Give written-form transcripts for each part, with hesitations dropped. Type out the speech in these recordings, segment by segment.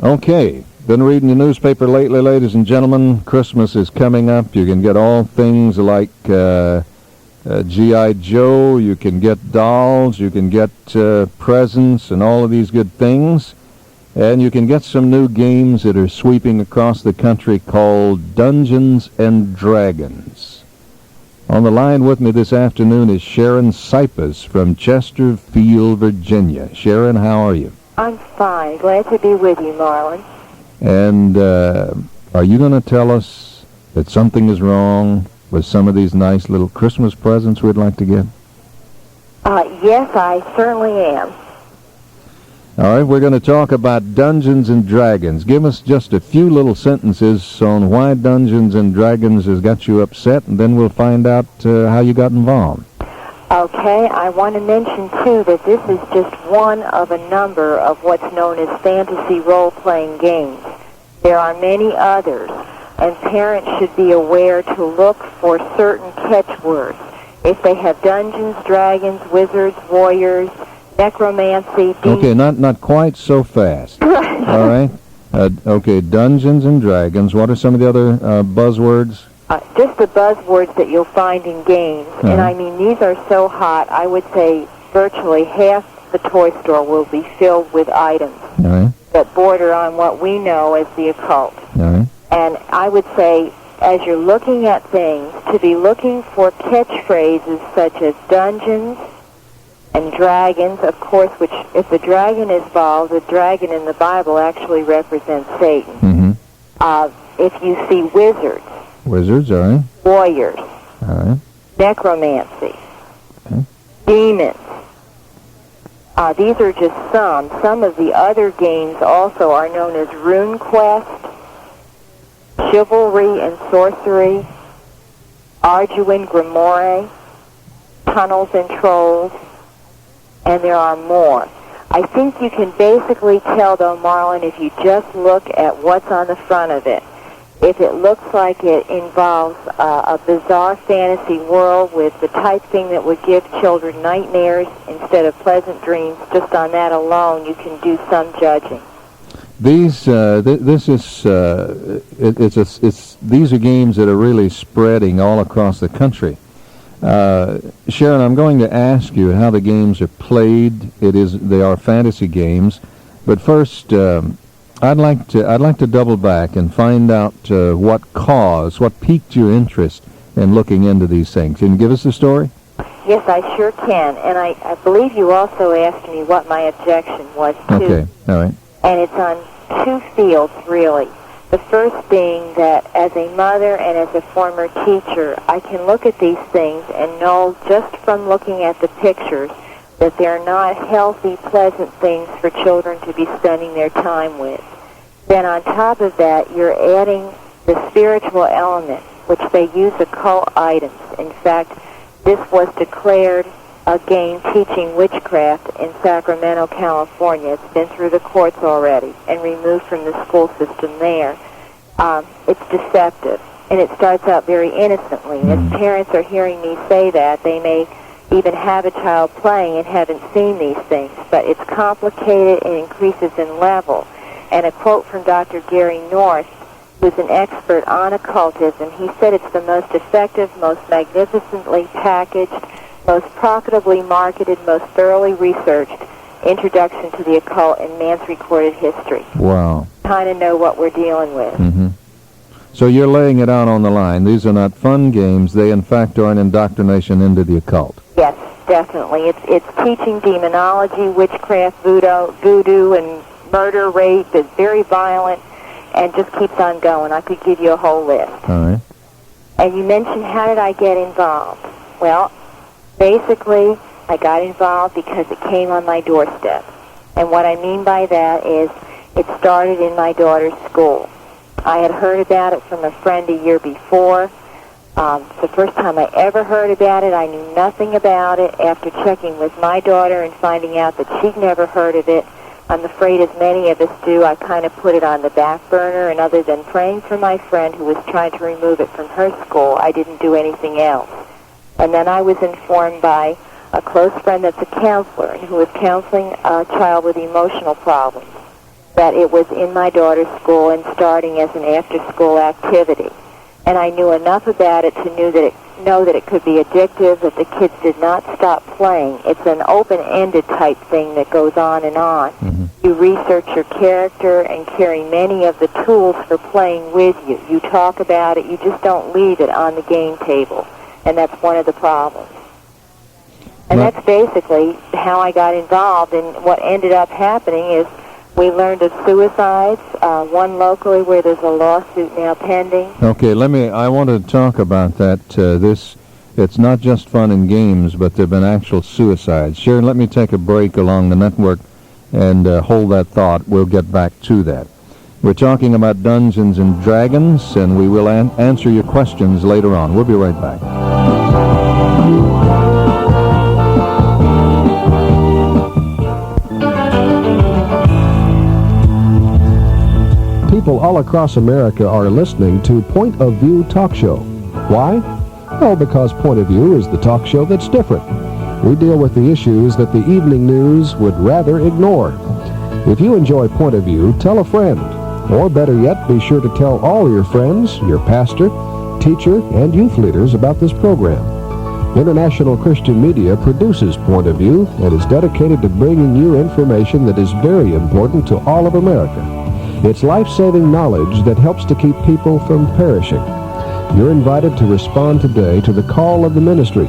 Okay, been reading the newspaper lately, ladies and gentlemen. Christmas is coming up. You can get all things like G.I. Joe, you can get dolls, you can get presents and all of these good things. And you can get some new games that are sweeping across the country called Dungeons and Dragons. On the line with me this afternoon is Sharon Sipos from Chesterfield, Virginia. Sharon, how are you? I'm fine. Glad to be with you, Marlin. And are you going to tell us that something is wrong with some of these nice little Christmas presents we'd like to get? Yes, I certainly am. All right, we're going to talk about Dungeons and Dragons. Give us just a few little sentences on why Dungeons and Dragons has got you upset, and then we'll find out how you got involved. Okay, I want to mention, too, that this is just one of a number of what's known as fantasy role-playing games. There are many others, and parents should be aware to look for certain catchwords. If they have dungeons, dragons, wizards, warriors, necromancy... Okay, not quite so fast. All right. Okay, Dungeons and Dragons. What are some of the other buzzwords? Just the buzzwords that you'll find in games. And I mean, these are so hot, I would say virtually half the toy store will be filled with items that border on what we know as the occult. And I would say, as you're looking at things, to be looking for catchphrases such as dungeons and dragons, of course, which, if the dragon is involved, the dragon in the Bible actually represents Satan. If you see wizards, all right. Warriors. All right. Necromancy. Demons. These are just some. Some of the other games also are known as Rune Quest, Chivalry and Sorcery, Arduin Grimoire, Tunnels and Trolls, and there are more. I think you can basically tell, though, Marlin, if you just look at what's on the front of it. If it looks like it involves a bizarre fantasy world with the type thing that would give children nightmares instead of pleasant dreams, just on that alone, you can do some judging. These these are games that are really spreading all across the country. Sharon, I'm going to ask you how the games are played. They are fantasy games, but first. I'd like to double back and find out what piqued your interest in looking into these things. Can you give us the story? Yes, I sure can. And I believe you also asked me what my objection was, too. Okay, all right. And it's on two fields, really. The first being that as a mother and as a former teacher, I can look at these things and know just from looking at the pictures that they're not healthy, pleasant things for children to be spending their time with. Then on top of that, you're adding the spiritual element, which they use occult items. In fact, this was declared a game teaching witchcraft in Sacramento, California. It's been through the courts already and removed from the school system there. It's deceptive, and it starts out very innocently. And as parents are hearing me say that, they may even have a child playing and haven't seen these things, but it's complicated and increases in level. And a quote from Dr. Gary North, who's an expert on occultism, he said it's the most effective, most magnificently packaged, most profitably marketed, most thoroughly researched introduction to the occult in man's recorded history. Wow. Kind of know what we're dealing with. So you're laying it out on the line. These are not fun games. They, in fact, are an indoctrination into the occult. Yes, definitely. It's teaching demonology, witchcraft, voodoo, and murder, rape. It's very violent and just keeps on going. I could give you a whole list. All right. And you mentioned, how did I get involved? Well, basically, I got involved because it came on my doorstep. And what I mean by that is it started in my daughter's school. I had heard about it from a friend a year before. It's the first time I ever heard about it. I knew nothing about it. After checking with my daughter and finding out that she'd never heard of it, I'm afraid, as many of us do, I kind of put it on the back burner, and other than praying for my friend who was trying to remove it from her school, I didn't do anything else. And then I was informed by a close friend that's a counselor and who was counseling a child with emotional problems. that it was in my daughter's school and starting as an after-school activity. And I knew enough about it to know that it could be addictive, that the kids did not stop playing. It's an open-ended type thing that goes on and on. You research your character and carry many of the tools for playing with you. You talk about it. You just don't leave it on the game table. And that's one of the problems. And that's basically how I got involved. And what ended up happening is we learned of suicides, one locally where there's a lawsuit now pending. Okay, I want to talk about that. It's not just fun and games, but there have been actual suicides. Sharon, let me take a break along the network and hold that thought. We'll get back to that. We're talking about Dungeons and Dragons, and we will answer your questions later on. We'll be right back. People all across America are listening to Point of View Talk Show. Why? Well, because Point of View is the talk show that's different. We deal with the issues that the evening news would rather ignore. If you enjoy Point of View, tell a friend. Or better yet, be sure to tell all your friends, your pastor, teacher, and youth leaders about this program. International Christian Media produces Point of View and is dedicated to bringing you information that is very important to all of America. It's life-saving knowledge that helps to keep people from perishing. You're invited to respond today to the call of the ministry.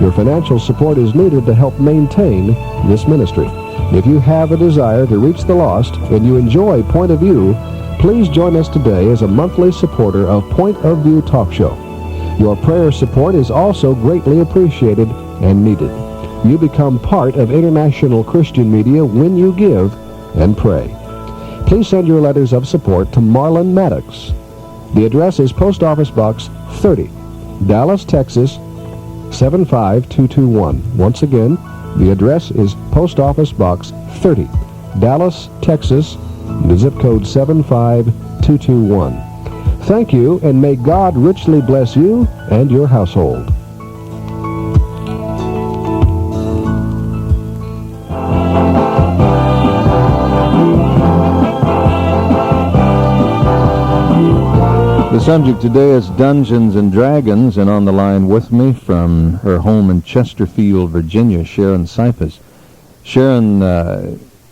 Your financial support is needed to help maintain this ministry. If you have a desire to reach the lost and you enjoy Point of View, please join us today as a monthly supporter of Point of View Talk Show. Your prayer support is also greatly appreciated and needed. You become part of International Christian Media when you give and pray. Please send your letters of support to Marlin, Maddoux. The address is Post Office Box 30, Dallas, Texas 75221. Once again, the address is Post Office Box 30, Dallas, Texas, the zip code 75221. Thank you, and may God richly bless you and your household. The subject today is Dungeons and Dragons, and on the line with me from her home in Chesterfield, Virginia, Sharon Sipos. Sharon,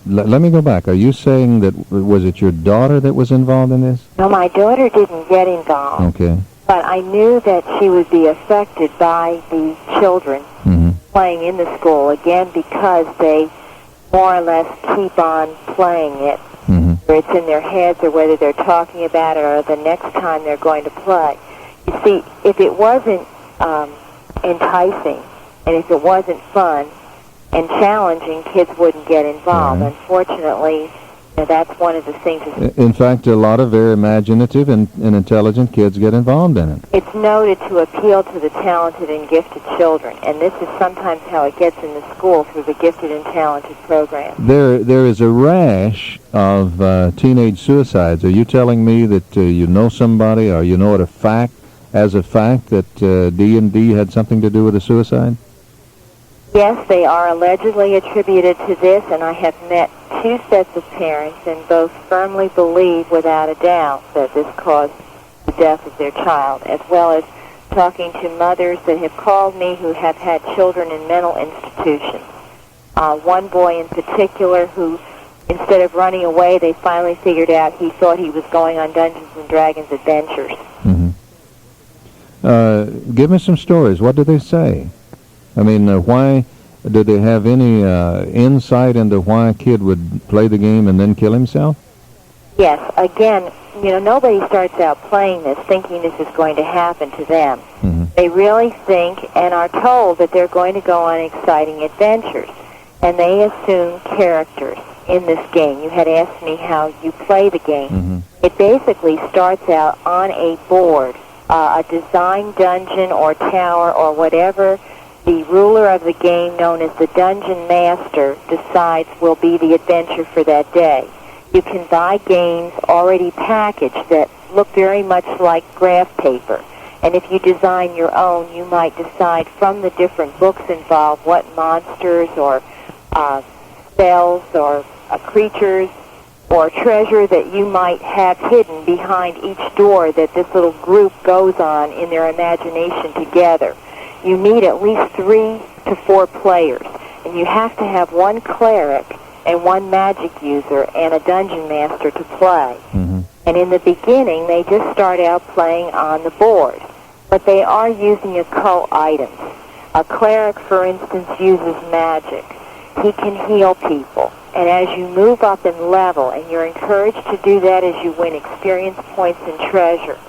let me go back. Are you saying that, was it your daughter that was involved in this? No, my daughter didn't get involved. Okay. But I knew that she would be affected by the children playing in the school, again, because they more or less keep on playing it. Whether it's in their heads or whether they're talking about it or the next time they're going to play. You see, if it wasn't enticing and if it wasn't fun and challenging, kids wouldn't get involved. Right. Unfortunately, that's one of the things. In fact, a lot of very imaginative and intelligent kids get involved in it. It's noted to appeal to the talented and gifted children, and this is sometimes how it gets in the school through the gifted and talented program. There is a rash of teenage suicides. Are you telling me that you know somebody, or you know it as a fact that D&D had something to do with a suicide? Yes, they are allegedly attributed to this, and I have met two sets of parents, and both firmly believe without a doubt that this caused the death of their child, as well as talking to mothers that have called me who have had children in mental institutions. One boy in particular who, instead of running away, they finally figured out he thought he was going on Dungeons and Dragons adventures. Give me some stories. What do they say? I mean, why do they have any insight into why a kid would play the game and then kill himself? Yes, again, nobody starts out playing this thinking this is going to happen to them. They really think and are told that they're going to go on exciting adventures, and they assume characters in this game. You had asked me how you play the game. It basically starts out on a board, a designed dungeon or tower or whatever the ruler of the game, known as the dungeon master, decides will be the adventure for that day. You can buy games already packaged that look very much like graph paper. And if you design your own, you might decide from the different books involved what monsters or spells or creatures or treasure that you might have hidden behind each door that this little group goes on in their imagination together. You need at least 3 to 4 players, and you have to have one cleric and one magic user and a dungeon master to play. Mm-hmm. And in the beginning, they just start out playing on the board, but they are using occult items. A cleric, for instance, uses magic. He can heal people. And as you move up in level, and you're encouraged to do that as you win experience points and treasure,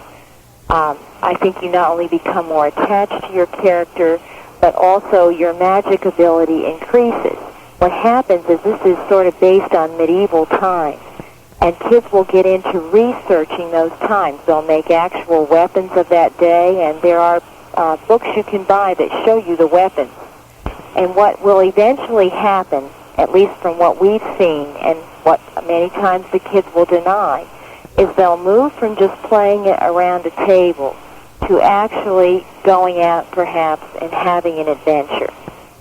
I think you not only become more attached to your character, but also your magic ability increases. What happens is this is sort of based on medieval times, and kids will get into researching those times. They'll make actual weapons of that day, and there are books you can buy that show you the weapons. And what will eventually happen, at least from what we've seen and what many times the kids will deny, is they'll move from just playing it around a table to actually going out perhaps and having an adventure,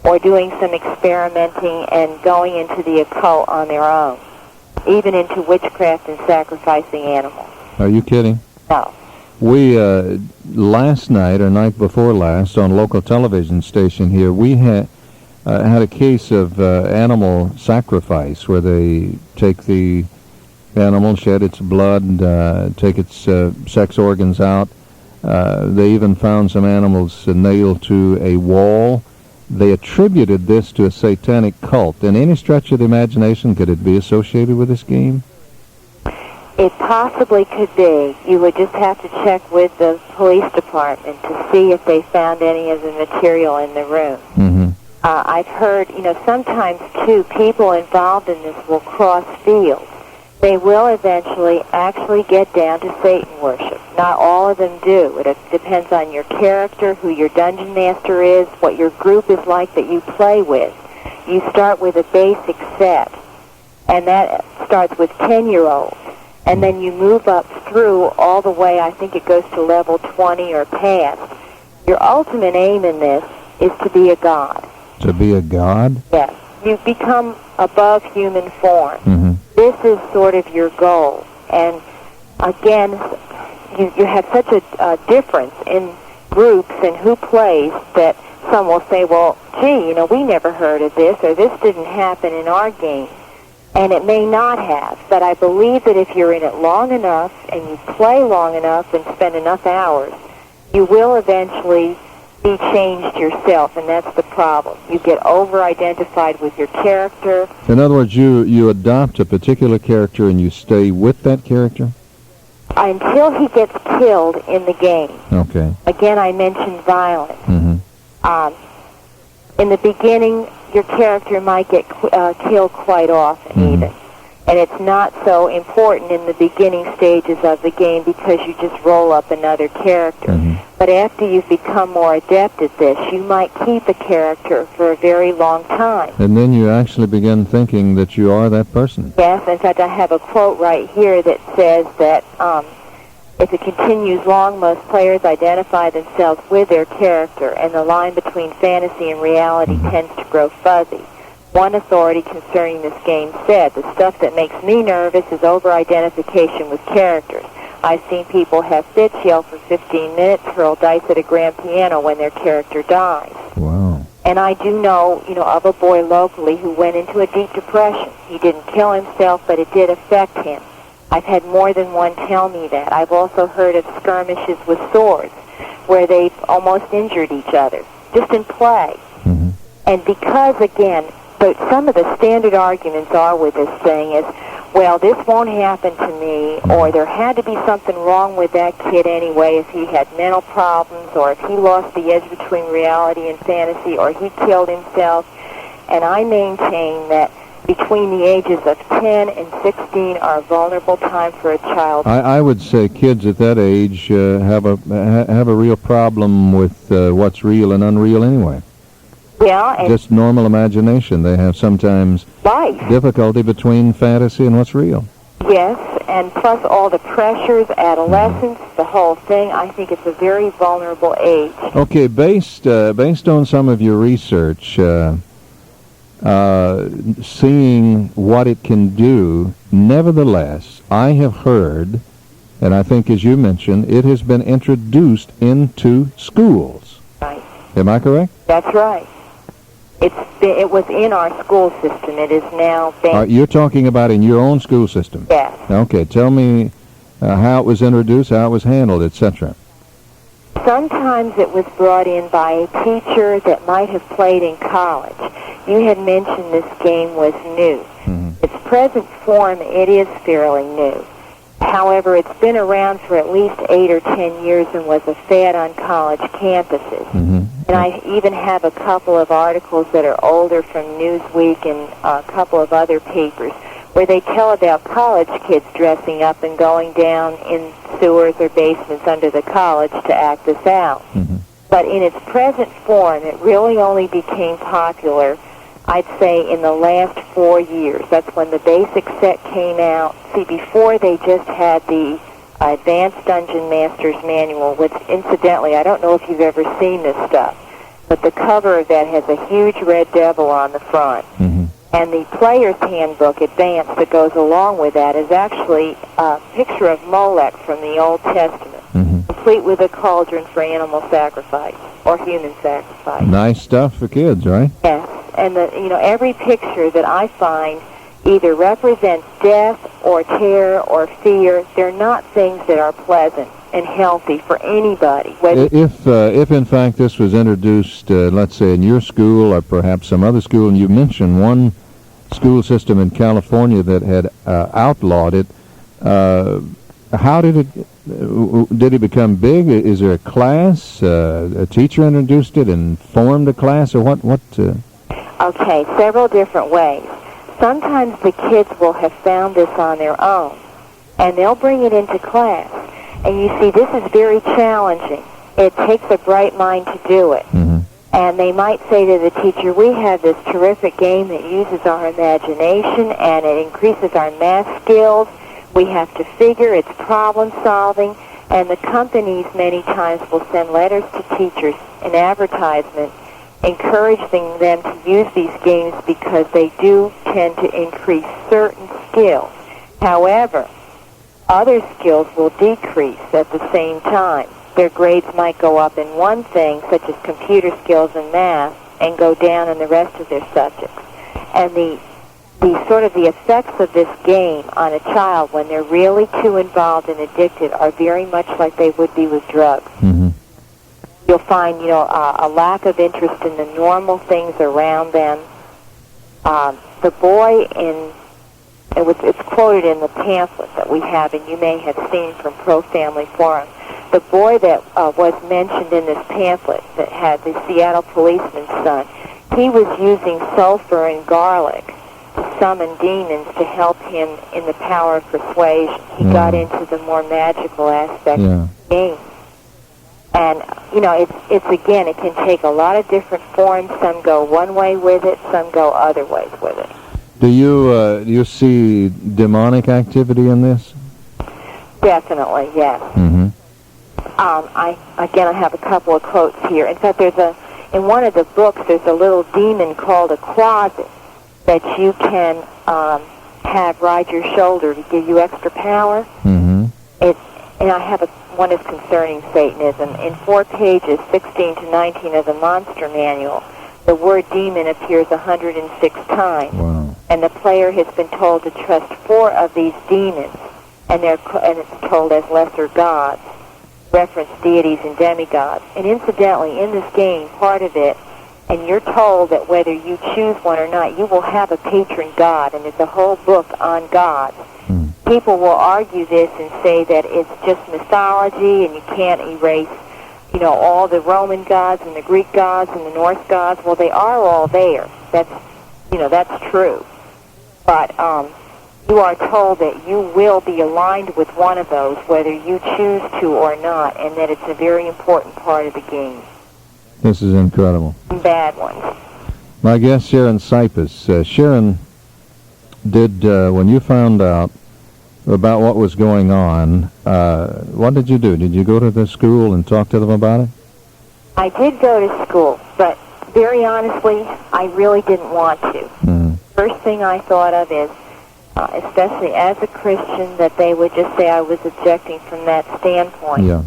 or doing some experimenting and going into the occult on their own, even into witchcraft and sacrificing animals. Are you kidding? No. We, last night or night before last, on local television station here, we had a case of animal sacrifice, where they take the animal, shed its blood, take its sex organs out. They even found some animals nailed to a wall. They attributed this to a satanic cult. In any stretch of the imagination, could it be associated with this game? It possibly could be. You would just have to check with the police department to see if they found any of the material in the room. Mm-hmm. I've heard, sometimes, too, people involved in this will cross fields. They will eventually actually get down to Satan worship. Not all of them do. It depends on your character, who your dungeon master is, what your group is like that you play with. You start with a basic set, and that starts with 10-year-olds. And then you move up through all the way, I think it goes to level 20 or past. Your ultimate aim in this is to be a god. To be a god? Yes. You become above human form. Mm-hmm. This is sort of your goal. And again, you have such a difference in groups and who plays that some will say, well, gee, we never heard of this, or this didn't happen in our game. And it may not have, but I believe that if you're in it long enough and you play long enough and spend enough hours, you will eventually be changed yourself, and that's the problem. You get over-identified with your character. In other words, you adopt a particular character and you stay with that character? Until he gets killed in the game. Okay. Again, I mentioned violence. Mm-hmm. In the beginning, your character might get killed quite often, Mm-hmm. even. And it's not so important in the beginning stages of the game because you just roll up another character. Mm-hmm. But after you've become more adept at this, you might keep a character for a very long time. And then you actually begin thinking that you are that person. Yes, in fact, I have a quote right here that says that if it continues long, most players identify themselves with their character, and the line between fantasy and reality tends to grow fuzzy. One authority concerning this game said, the stuff that makes me nervous is over-identification with characters. I've seen people have fits, yell for 15 minutes, hurl dice at a grand piano when their character dies. Wow. And I do know, of a boy locally who went into a deep depression. He didn't kill himself, but it did affect him. I've had more than one tell me that. I've also heard of skirmishes with swords where they've almost injured each other, just in play. Mm-hmm. And because, again, but some of the standard arguments are with this thing is, well, this won't happen to me, or there had to be something wrong with that kid anyway if he had mental problems, or if he lost the edge between reality and fantasy, or he killed himself. And I maintain that between the ages of 10 and 16 are a vulnerable time for a child. I would say kids at that age have a real problem with what's real and unreal anyway. Yeah, and just normal imagination. They have sometimes difficulty between fantasy and what's real. Yes, and plus all the pressures, adolescence, the whole thing. I think it's a very vulnerable age. Okay, based on some of your research, seeing what it can do. Nevertheless, I have heard, and I think as you mentioned, it has been introduced into schools. Right. Am I correct? That's right. It was in our school system. It is now been... You're talking about in your own school system? Yes. Okay, tell me how it was introduced, how it was handled, etc. Sometimes it was brought in by a teacher that might have played in college. You had mentioned this game was new. Mm-hmm. Its present form, it is fairly new. However, it's been around for at least 8 or 10 years and was a fad on college campuses. Mm-hmm. And I even have a couple of articles that are older from Newsweek and a couple of other papers where they tell about college kids dressing up and going down in sewers or basements under the college to act this out. Mm-hmm. But in its present form, it really only became popular, I'd say, in the last 4 years. That's when the basic set came out. See, before they just had the Advanced Dungeon Master's Manual, which, incidentally, I don't know if you've ever seen this stuff, but the cover of that has a huge red devil on the front. Mm-hmm. And the Player's Handbook, Advanced, that goes along with that is actually a picture of Molech from the Old Testament, Mm-hmm. complete with a cauldron for animal sacrifice or human sacrifice. Nice stuff for kids, right? Yes, and every picture that I find either represents death or terror or fear. They're not things that are pleasant and healthy for anybody. If in fact this was introduced, let's say in your school or perhaps some other school, and you mentioned one school system in California that had outlawed it, how did it become big? Is there a class? A teacher introduced it and formed a class, or what? Okay, several different ways. Sometimes the kids will have found this on their own, and they'll bring it into class. And you see, this is very challenging. It takes a bright mind to do it. Mm-hmm. And they might say to the teacher, we have this terrific game that uses our imagination and it increases our math skills. We have to figure, it's problem solving. And the companies many times will send letters to teachers, an advertisement, encouraging them to use these games because they do tend to increase certain skills. However, other skills will decrease at the same time. Their grades might go up in one thing, such as computer skills and math, and go down in the rest of their subjects. And the effects of this game on a child when they're really too involved and addicted are very much like they would be with drugs. Mm-hmm. You'll find, a lack of interest in the normal things around them. The boy it's quoted in the pamphlet that we have, and you may have seen from Pro Family Forum. The boy that was mentioned in this pamphlet that had the Seattle policeman's son, he was using sulfur and garlic to summon demons to help him in the power of persuasion. He got into the more magical aspect of the game. And, it's again, it can take a lot of different forms. Some go one way with it, some go other ways with it. Do you see demonic activity in this? Definitely, yes. Mm-hmm. I have a couple of quotes here. In fact, in one of the books, there's a little demon called a closet that you can have ride your shoulder to give you extra power. Mm-hmm. And I have one is concerning Satanism. In 4 pages, 16 to 19 of the Monster Manual, the word demon appears 106 times. Wow. And the player has been told to trust 4 of these demons, and it's told as lesser gods, reference deities and demigods. And incidentally, in this game, part of it, and you're told that whether you choose one or not, you will have a patron god, and there's a whole book on gods. People will argue this and say that it's just mythology and you can't erase, all the Roman gods and the Greek gods and the Norse gods. Well, they are all there. That's true. But you are told that you will be aligned with one of those, whether you choose to or not, and that it's a very important part of the game. This is incredible. Bad ones. My guest, Sharon Sipos. Sharon, when you found out about what was going on, what did you do? Did you go to the school and talk to them about it? I did go to school, but very honestly, I really didn't want to. Mm. First thing I thought of is, especially as a Christian, that they would just say I was objecting from that standpoint. Yeah.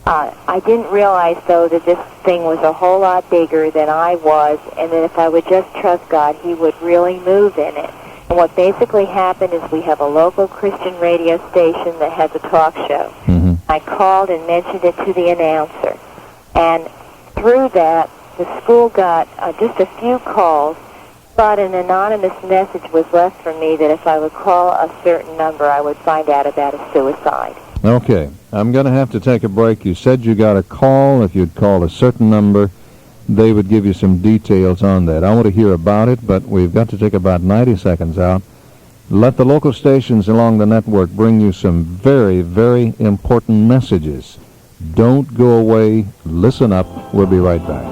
I didn't realize, though, that this thing was a whole lot bigger than I was, and that if I would just trust God, He would really move in it. And what basically happened is we have a local Christian radio station that has a talk show. Mm-hmm. I called and mentioned it to the announcer. And through that, the school got just a few calls, but an anonymous message was left for me that if I would call a certain number, I would find out about a suicide. Okay, I'm going to have to take a break. You said you got a call. If you'd call a certain number, they would give you some details on that. I want to hear about it, but we've got to take about 90 seconds out. Let the local stations along the network bring you some very, very important messages. Don't go away. Listen up. We'll be right back.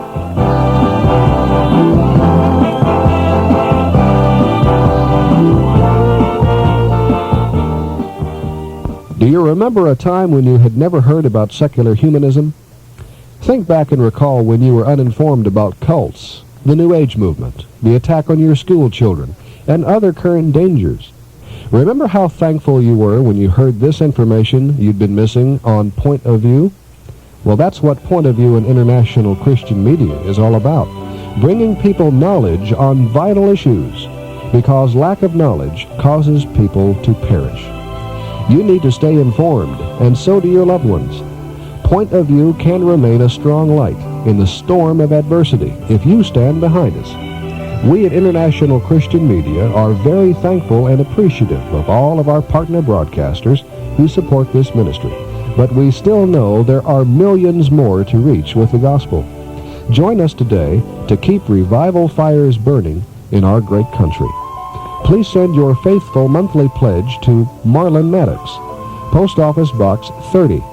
Do you remember a time when you had never heard about secular humanism? Think back and recall when you were uninformed about cults, the New Age movement, the attack on your school children, and other current dangers. Remember how thankful you were when you heard this information you'd been missing on Point of View? Well, that's what Point of View in international Christian media is all about, bringing people knowledge on vital issues, because lack of knowledge causes people to perish. You need to stay informed, and so do your loved ones. Point of View can remain a strong light in the storm of adversity if you stand behind us. We at International Christian Media are very thankful and appreciative of all of our partner broadcasters who support this ministry, but we still know there are millions more to reach with the gospel. Join us today to keep revival fires burning in our great country. Please send your faithful monthly pledge to Marlin, Maddoux, Post Office Box 30,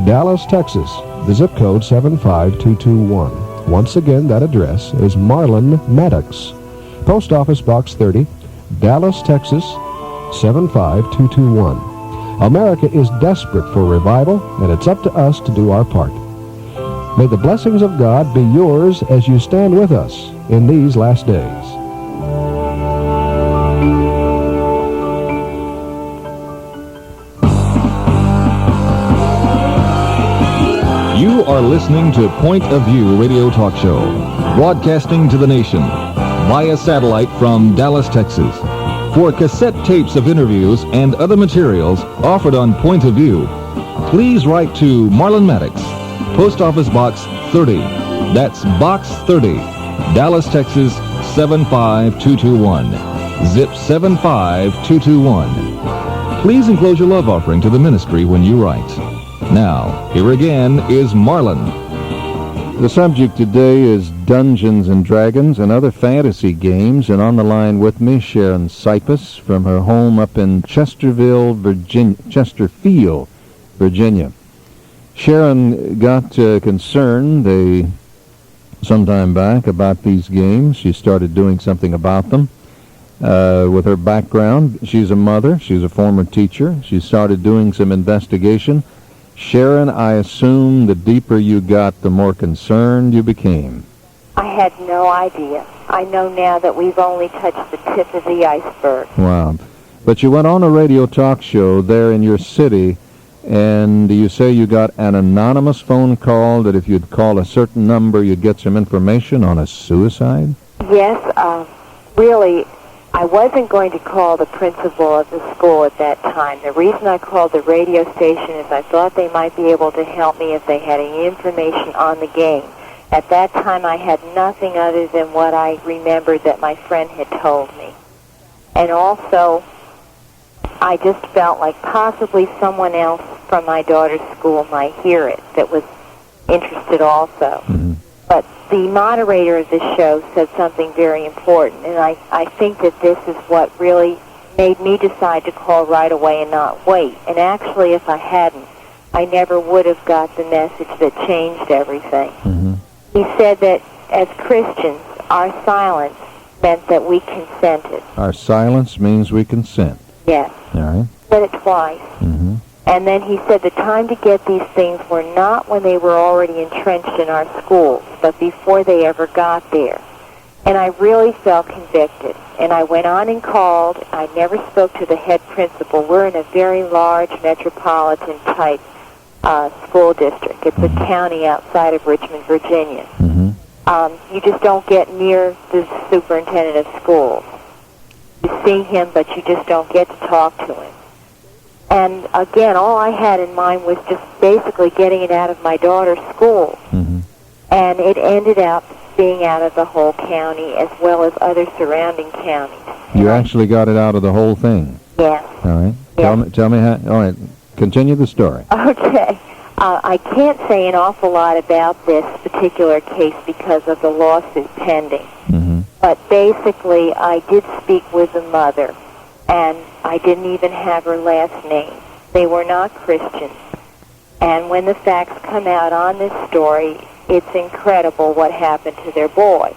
Dallas, Texas, the zip code 75221. Once again, that address is Marlin, Maddoux, Post Office Box 30, Dallas, Texas, 75221. America is desperate for revival, and it's up to us to do our part. May the blessings of God be yours as you stand with us in these last days. You are listening to Point of View Radio Talk Show, broadcasting to the nation via satellite from Dallas, Texas. For cassette tapes of interviews and other materials offered on Point of View, please write to Marlin Maddoux, Post Office Box 30. That's Box 30, Dallas, Texas 75221. Zip 75221. Please enclose your love offering to the ministry when you write. Now, here again is Marlin. The subject today is Dungeons and Dragons and other fantasy games, and on the line with me, Sharon Sipos from her home up in Chesterfield, Virginia. Sharon got concerned some time back about these games. She started doing something about them. With her background, she's a mother, she's a former teacher. She started doing some investigation. Sharon, I assume the deeper you got, the more concerned you became. I had no idea. I know now that we've only touched the tip of the iceberg. Wow. But you went on a radio talk show there in your city, and you say you got an anonymous phone call that if you'd call a certain number, you'd get some information on a suicide? Yes, really, I wasn't going to call the principal of the school at that time. The reason I called the radio station is I thought they might be able to help me if they had any information on the game. At that time, I had nothing other than what I remembered that my friend had told me. And also, I just felt like possibly someone else from my daughter's school might hear it that was interested also. Mm-hmm. But the moderator of this show said something very important, and I think that this is what really made me decide to call right away and not wait. And actually, if I hadn't, I never would have got the message that changed everything. Mm-hmm. He said that as Christians, our silence meant that we consented. Our silence means we consent. Yes. All right. Said it twice. Mm-hmm. And then he said the time to get these things were not when they were already entrenched in our schools, but before they ever got there. And I really felt convicted. And I went on and called. I never spoke to the head principal. We're in a very large metropolitan-type school district. It's a county outside of Richmond, Virginia. You just don't get near the superintendent of schools. You see him, but you just don't get to talk to him. And again, all I had in mind was just basically getting it out of my daughter's school. And it ended up being out of the whole county as well as other surrounding counties. You actually got it out of the whole thing? Yes. All right. Yes. Tell me how. All right. Continue the story. Okay. I can't say an awful lot about this particular case because of the lawsuit pending. But basically, I did speak with the mother, and I didn't even have her last name. They were not Christians. And when the facts come out on this story, it's incredible what happened to their boy.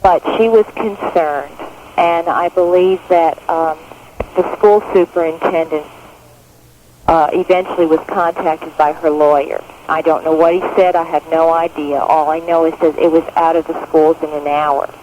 But she was concerned, and I believe that the school superintendent eventually was contacted by her lawyer. I don't know what he said. I have no idea. All I know is that it was out of the schools in an hour.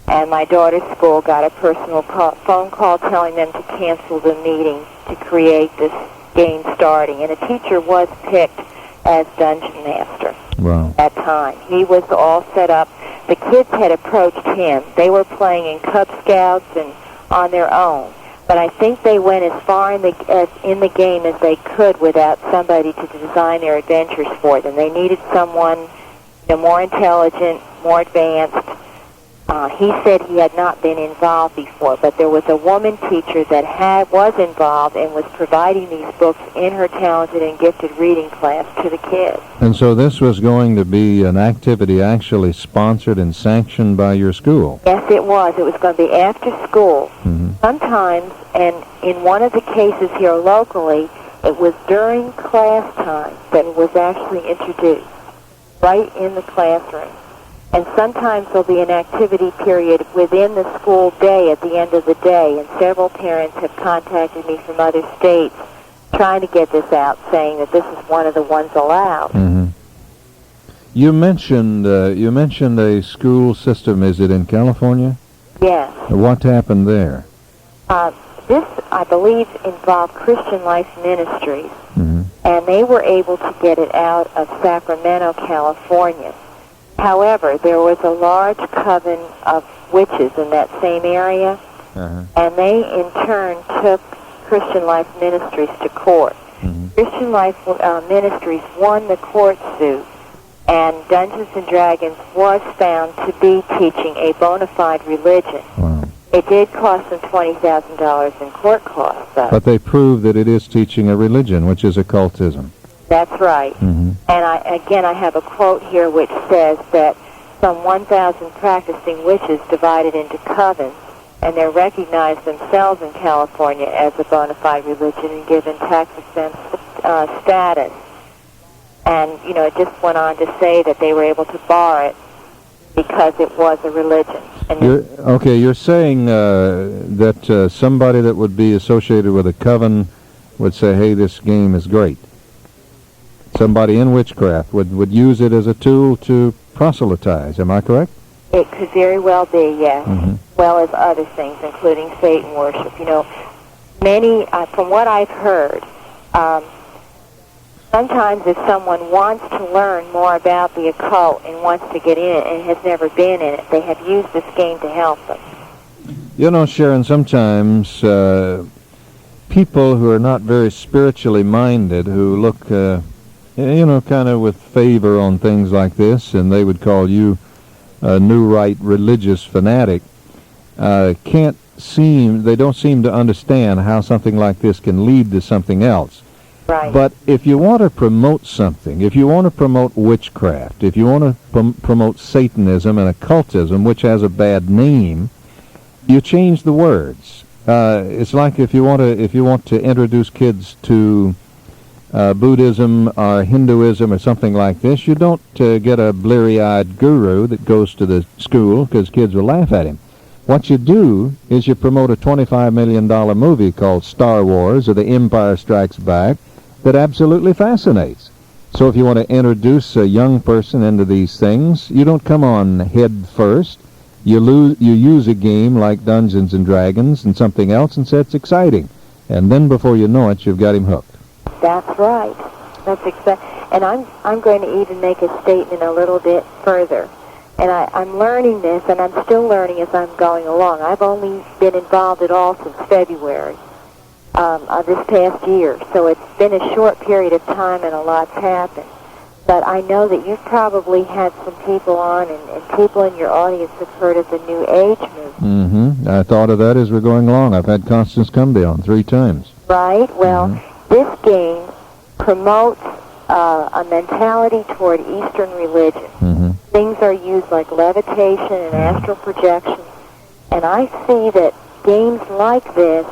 And my daughter's school got a personal phone call telling them to cancel the meeting to create this game starting. And a teacher was picked as dungeon master. Wow. At that time. He was all set up. The kids had approached him. They were playing in Cub Scouts and on their own. But I think they went as far in the game as they could without somebody to design their adventures for them. They needed someone more intelligent, more advanced. He said he had not been involved before, but there was a woman teacher that was involved and was providing these books in her talented and gifted reading class to the kids. And so this was going to be an activity actually sponsored and sanctioned by your school? Yes, it was. It was going to be after school. Sometimes, and in one of the cases here locally, it was during class time that it was actually introduced, right in the classroom. And sometimes there'll be an activity period within the school day at the end of the day, and several parents have contacted me from other states trying to get this out, saying that this is one of the ones allowed. You mentioned a school system. Is it in California? Yes. What happened there? This, I believe, involved Christian Life Ministries, and they were able to get it out of Sacramento, California. However, there was a large coven of witches in that same area, and they in turn took Christian Life Ministries to court. Christian Life Ministries won the court suit, and Dungeons & Dragons was found to be teaching a bona fide religion. Wow. It did cost them $20,000 in court costs, though. But they proved that it is teaching a religion, which is occultism. That's right. And I have a quote here which says that some 1,000 practicing witches divided into covens, and they're recognized themselves in California as a bona fide religion and given tax-exempt status. And, it just went on to say that they were able to bar it because it was a religion. And you're saying that somebody that would be associated with a coven would say, hey, this game is great. Somebody in witchcraft would use it as a tool to proselytize. Am I correct? It could very well be, yes, as well as other things, including Satan worship. Many, from what I've heard, sometimes if someone wants to learn more about the occult and wants to get in it and has never been in it, they have used this game to help them. Sharon, sometimes people who are not very spiritually minded, who look kind of with favor on things like this, and they would call you a new right religious fanatic, they don't seem to understand how something like this can lead to something else. Right. But if you want to promote something, if you want to promote witchcraft, if you want to promote Satanism and occultism, which has a bad name, you change the words. It's like if you want to introduce kids to Buddhism or Hinduism or something like this, you don't get a bleary-eyed guru that goes to the school because kids will laugh at him. What you do is you promote a $25 million movie called Star Wars or The Empire Strikes Back that absolutely fascinates. So if you want to introduce a young person into these things, you don't come on head first. You use a game like Dungeons and Dragons and something else and say it's exciting. And then before you know it, you've got him hooked. That's right. That's exactly. And I'm going to even make a statement a little bit further. And I'm learning this, and I'm still learning as I'm going along. I've only been involved at all since February of this past year. So it's been a short period of time, and a lot's happened. But I know that you've probably had some people on, and people in your audience have heard of the New Age movement. I thought of that as we're going along. I've had Constance Cumby on 3 times. Right. Well, this game promotes a mentality toward Eastern religion. Things are used like levitation and astral projection. And I see that games like this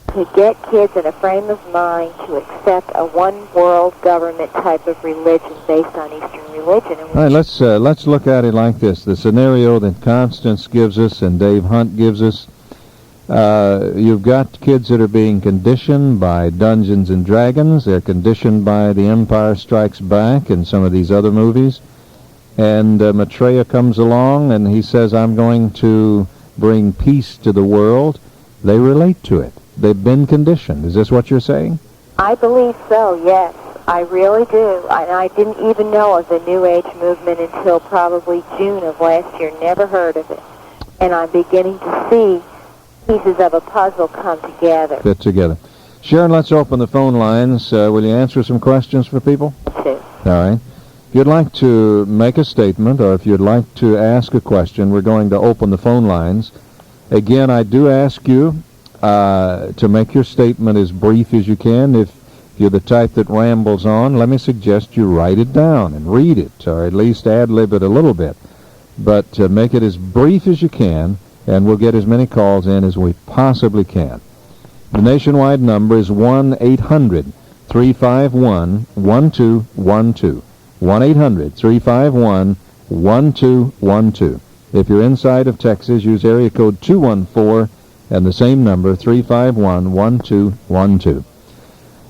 could get kids in a frame of mind to accept a one-world government type of religion based on Eastern religion. All right, let's look at it like this. The scenario that Constance gives us and Dave Hunt gives us, you've got kids that are being conditioned by Dungeons and Dragons. They're conditioned by The Empire Strikes Back and some of these other movies. And Maitreya comes along and he says, I'm going to bring peace to the world. They relate to it. They've been conditioned. Is this what you're saying? I believe so, yes. I really do. And I didn't even know of the New Age movement until probably June of last year. Never heard of it. And I'm beginning to see pieces of a puzzle come together. Fit together. Sharon, let's open the phone lines. Will you answer some questions for people? Sure. All right. If you'd like to make a statement or if you'd like to ask a question, we're going to open the phone lines. Again, I do ask you to make your statement as brief as you can. If you're the type that rambles on, let me suggest you write it down and read it, or at least ad-lib it a little bit. But make it as brief as you can, and we'll get as many calls in as we possibly can. The nationwide number is 1-800-351-1212. 1-800-351-1212. If you're inside of Texas, use area code 214 and the same number, 351-1212.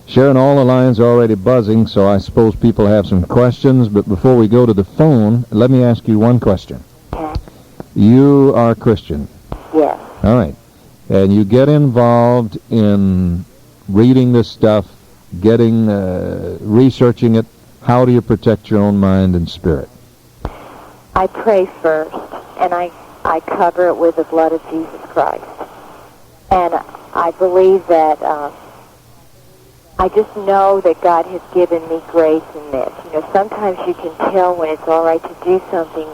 Sharon, all the lines are already buzzing, so I suppose people have some questions. But before we go to the phone, let me ask you one question. Okay. You are Christian. Yes. All right. And you get involved in reading this stuff, researching it. How do you protect your own mind and spirit? I pray first, and I cover it with the blood of Jesus Christ. And I believe that I just know that God has given me grace in this. You know, sometimes you can tell when it's all right to do something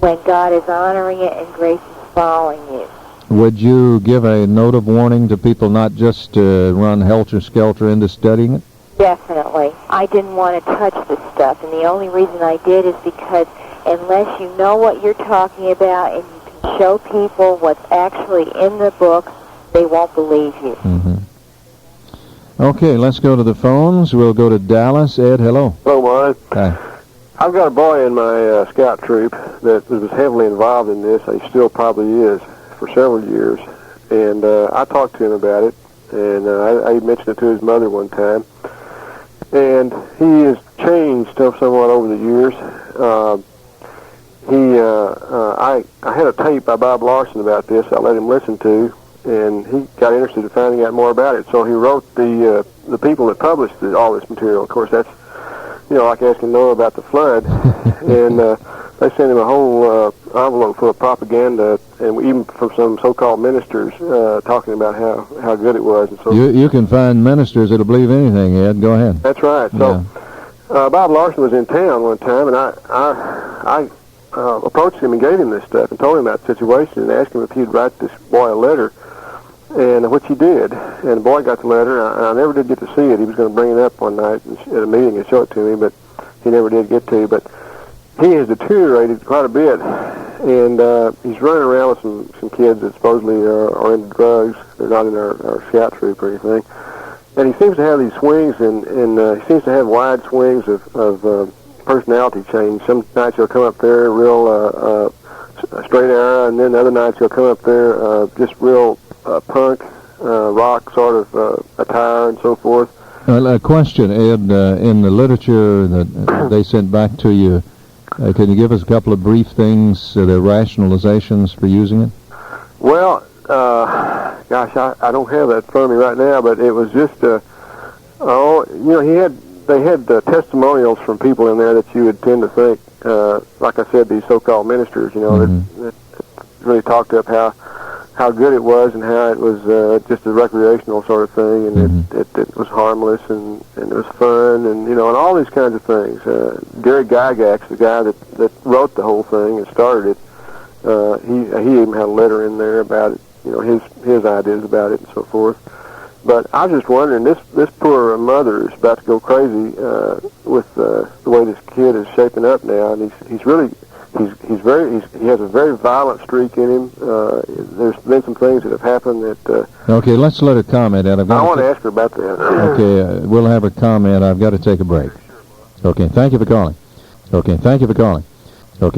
when God is honoring it and grace is following you. Would you give a note of warning to people not just to run helter-skelter into studying it? Definitely. I didn't want to touch this stuff, and the only reason I did is because unless you know what you're talking about and you can show people what's actually in the book, they won't believe you. Okay, let's go to the phones. We'll go to Dallas. Ed, hello. Hello, Marlin. Hi. I've got a boy in my scout troop that was heavily involved in this. He still probably is for several years. And I talked to him about it, and I mentioned it to his mother one time. And he has changed somewhat over the years. I had a tape by Bob Larson about this I let him listen to, and he got interested in finding out more about it. So he wrote the people that published all this material. Of course, that's, like asking Noah about the flood. And they sent him a whole envelope full of propaganda, and even from some so-called ministers talking about how good it was. And so you can find ministers that'll believe anything, Ed. Go ahead. That's right. So Bob Larson was in town one time, and I approached him and gave him this stuff and told him about the situation and asked him if he'd write this boy a letter, and which he did. And the boy got the letter. I never did get to see it. He was going to bring it up one night at a meeting and show it to me, but he never did get to. But he has deteriorated quite a bit, and he's running around with some kids that supposedly are into drugs. They're not in our scout troop or anything. And he seems to have these swings, and he seems to have wide swings of personality change. Some nights he'll come up there real straight arrow, and then other nights he'll come up there just real punk, rock sort of attire and so forth. A question, Ed, in the literature that they sent back to you, can you give us a couple of brief things, the rationalizations for using it? Well, gosh, I don't have that in front of me right now, but it was just, they had testimonials from people in there that you would tend to think, like I said, these so-called ministers, that really talked up how good it was and how it was just a recreational sort of thing, and it was harmless and it was fun, and and all these kinds of things. Gary Gygax, the guy that wrote the whole thing and started it, he even had a letter in there about it, his ideas about it and so forth. But I was just wondering, this poor mother is about to go crazy with the way this kid is shaping up now, and he has a very violent streak in him. There's been some things that have happened that. Okay, let's let her comment, Ed. I want to ask her about that. Okay, we'll have her comment. I've got to take a break. Okay, thank you for calling.